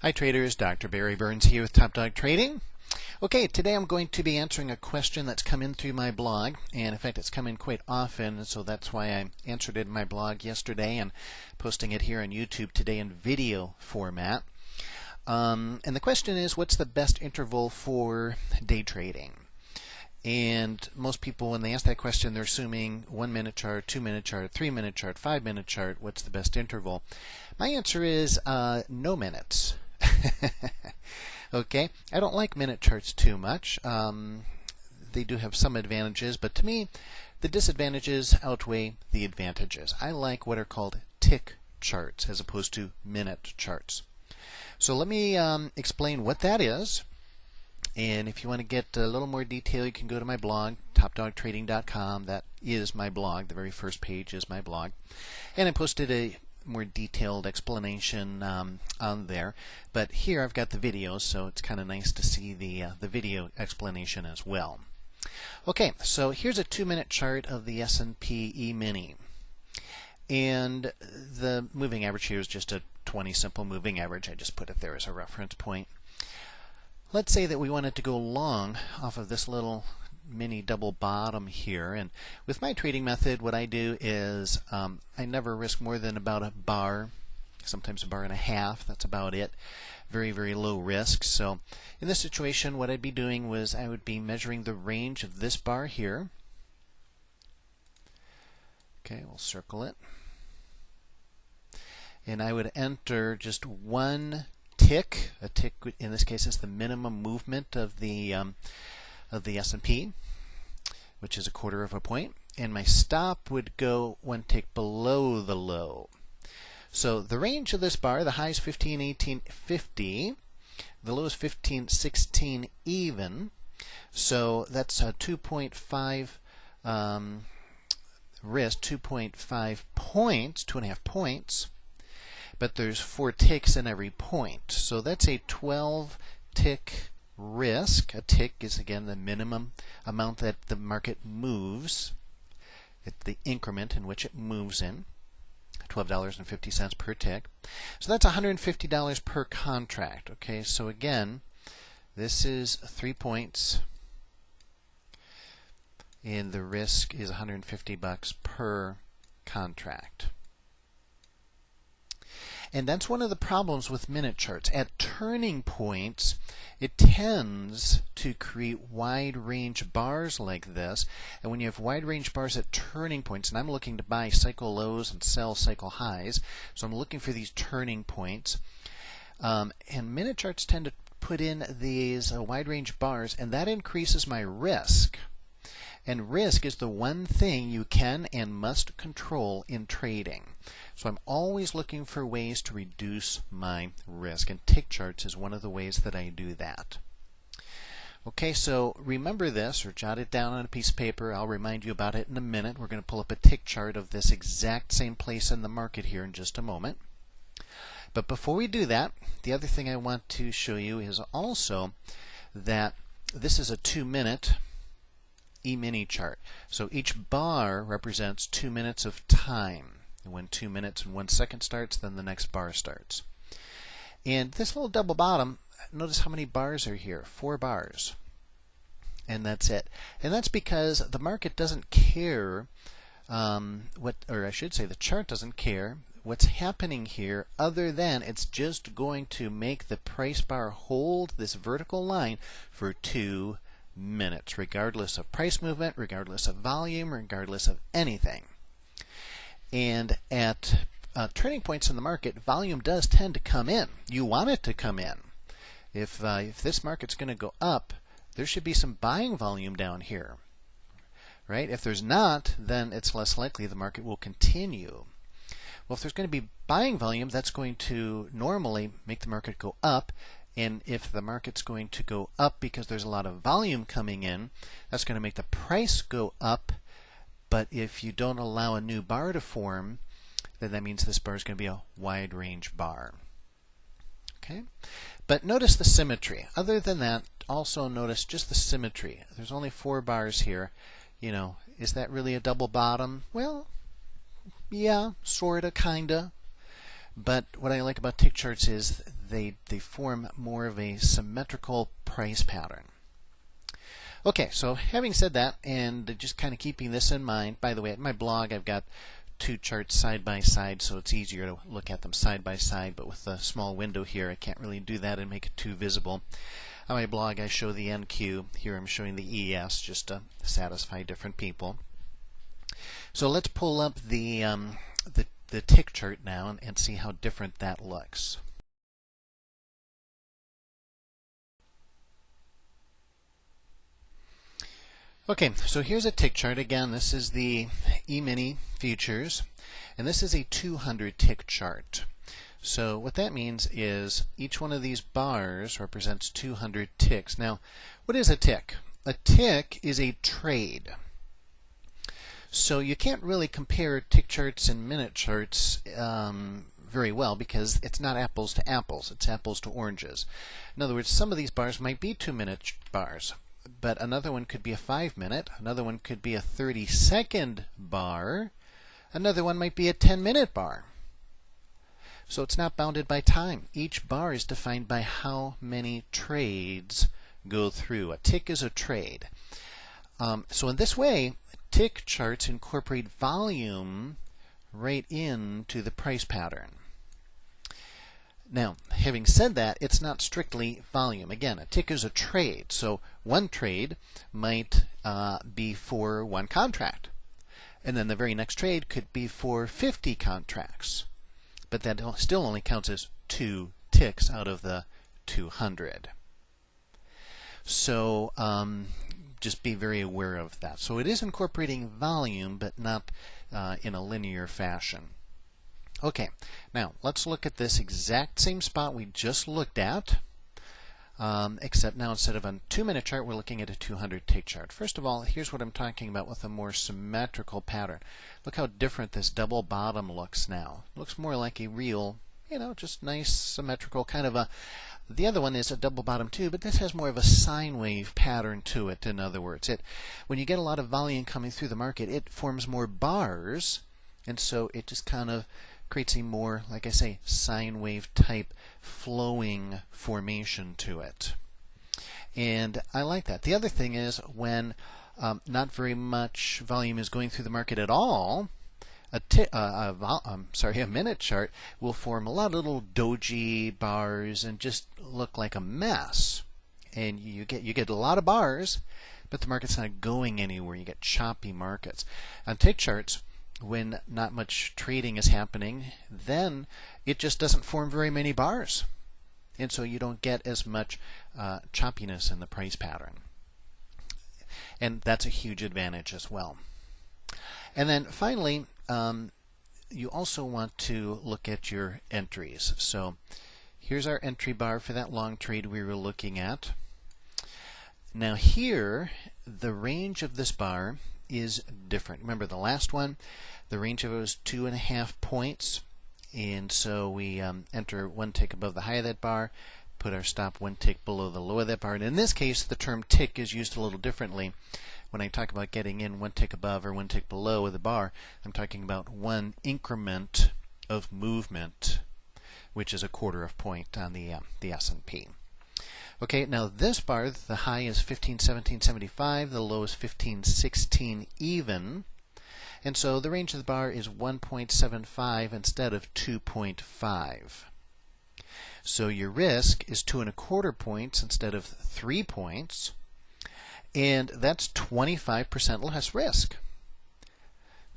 Hi traders, Dr. Barry Burns here with Top Dog Trading. Okay, today I'm going to be answering a question that's come in through my blog, and in fact it's come in quite often, so that's why I answered it in my blog yesterday and posting it here on YouTube today in video format. And the question is, what's the best interval for day trading? And most people, when they ask that question, they're assuming 1 minute chart, 2 minute chart, 3 minute chart, 5 minute chart. What's the best interval? My answer is no minutes. Okay, I don't like minute charts too much. They do have some advantages, but to me, the disadvantages outweigh the advantages. I like what are called tick charts as opposed to minute charts. So let me explain what that is. And if you want to get a little more detail, you can go to my blog, topdogtrading.com. That is my blog. The very first page is my blog. And I posted a more detailed explanation on there. But here I've got the video, so it's kind of nice to see the video explanation as well. Okay, so here's a 2-minute chart of the S&P E-mini. And the moving average here is just a 20 simple moving average. I just put it there as a reference point. Let's say that we wanted to go long off of this little mini double bottom here, and with my trading method what I do is I never risk more than about a bar, sometimes a bar and a half. That's about it. Very, very low risk. So in this situation what I'd be doing was I would be measuring the range of this bar here. Okay, we'll circle it, and I would enter just one tick. A tick in this case is the minimum movement of the S&P, which is 1/4 of a point, and my stop would go one tick below the low. So the range of this bar, the high is 15.1850, the low is 15.16 even. So that's a 2.5 risk, 2.5 points, 2.5 points. But there's 4 ticks in every point. So that's a 12 tick risk. A tick is again the minimum amount that the market moves. It's the increment in which it moves in. $12.50 per tick. So that's $150 per contract. Okay, so again, this is 3 points, and the risk is $150 per contract. And that's one of the problems with minute charts. At turning points, it tends to create wide range bars like this. And when you have wide range bars at turning points, and I'm looking to buy cycle lows and sell cycle highs, so I'm looking for these turning points. And minute charts tend to put in these wide range bars, and that increases my risk. And risk is the one thing you can and must control in trading. So I'm always looking for ways to reduce my risk, and tick charts is one of the ways that I do that. Okay, so remember this, or jot it down on a piece of paper. I'll remind you about it in a minute. We're going to pull up a tick chart of this exact same place in the market here in just a moment. But before we do that, the other thing I want to show you is also that this is a 2-minute E-mini chart. So each bar represents 2 minutes of time. And when 2 minutes and 1 second starts, then the next bar starts. And this little double bottom, notice how many bars are here? 4 bars. And that's it. And that's because the market doesn't care or I should say the chart doesn't care what's happening here, other than it's just going to make the price bar hold this vertical line for 2 minutes, regardless of price movement, regardless of volume, regardless of anything. And at turning points in the market, volume does tend to come in. You want it to come in. If this market's going to go up, there should be some buying volume down here, right? If there's not, then it's less likely the market will continue. Well, if there's going to be buying volume, that's going to normally make the market go up. And if the market's going to go up because there's a lot of volume coming in, that's going to make the price go up. But if you don't allow a new bar to form, then that means this bar is going to be a wide range bar. Okay? But notice the symmetry. Other than that, also notice just the symmetry. There's only 4 bars here. You know, is that really a double bottom? Well, yeah, sorta, kinda. But what I like about tick charts is they form more of a symmetrical price pattern. Okay, so having said that, and just kind of keeping this in mind, by the way, at my blog I've got two charts side by side, so it's easier to look at them side by side, but with the small window here I can't really do that and make it too visible. On my blog I show the NQ, here I'm showing the ES just to satisfy different people. So let's pull up the tick chart now and see how different that looks. Okay, so here's a tick chart. Again, this is the E-mini futures, and this is a 200 tick chart. So what that means is each one of these bars represents 200 ticks. Now, what is a tick? A tick is a trade. So you can't really compare tick charts and minute charts very well because it's not apples to apples, it's apples to oranges. In other words, some of these bars might be 2-minute bars, but another one could be a 5-minute, another one could be a 30-second bar, another one might be a 10-minute bar. So it's not bounded by time. Each bar is defined by how many trades go through. A tick is a trade. So in this way, tick charts incorporate volume right into the price pattern. Now, having said that, it's not strictly volume. Again, a tick is a trade. So one trade might be for one contract. And then the very next trade could be for 50 contracts. But that still only counts as 2 ticks out of the 200. So just be very aware of that. So it is incorporating volume, but not in a linear fashion. Okay, now let's look at this exact same spot we just looked at, except now instead of a 2-minute chart, we're looking at a 200 tick chart. First of all, here's what I'm talking about with a more symmetrical pattern. Look how different this double bottom looks now. It looks more like a real, just nice symmetrical kind of a. The other one is a double bottom too, but this has more of a sine wave pattern to it. In other words, when you get a lot of volume coming through the market, it forms more bars, and so it just kind of creates a more, like I say, sine wave type flowing formation to it. And I like that. The other thing is when not very much volume is going through the market at all, a minute chart will form a lot of little doji bars and just look like a mess. And you get a lot of bars, but the market's not going anywhere. You get choppy markets. On tick charts, when not much trading is happening, then it just doesn't form very many bars. And so you don't get as much choppiness in the price pattern. And that's a huge advantage as well. And then finally, you also want to look at your entries. So here's our entry bar for that long trade we were looking at. Now here, the range of this bar is different. Remember the last one, the range of it was 2.5 points, and so we enter 1 tick above the high of that bar, put our stop 1 tick below the low of that bar. And in this case, the term tick is used a little differently. When I talk about getting in 1 tick above or 1 tick below of the bar, I'm talking about 1 increment of movement, which is 1/4 point on the S&P. Okay, now this bar, the high is 15.1775, the low is 15.16 even, and so the range of the bar is 1.75 instead of 2.5. So your risk is 2.25 points instead of 3 points, and that's 25% less risk.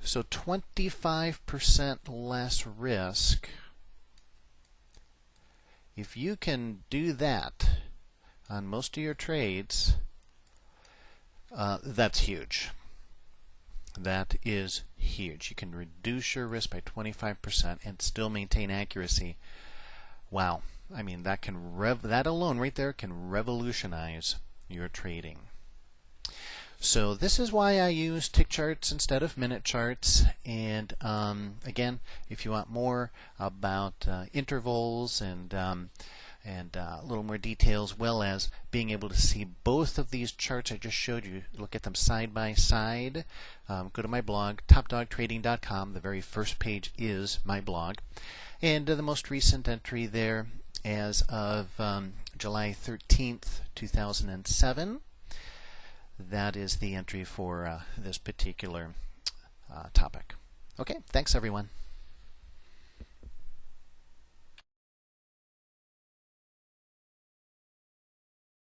So 25% less risk. If you can do that on most of your trades, that's huge. That is huge. You can reduce your risk by 25% and still maintain accuracy. Wow. I mean, that alone right there can revolutionize your trading. So this is why I use tick charts instead of minute charts. And again, if you want more about intervals and a little more details, as well as being able to see both of these charts I just showed you, look at them side by side, go to my blog, topdogtrading.com. The very first page is my blog. And the most recent entry there as of July 13th, 2007. That is the entry for this particular topic. Okay, thanks everyone.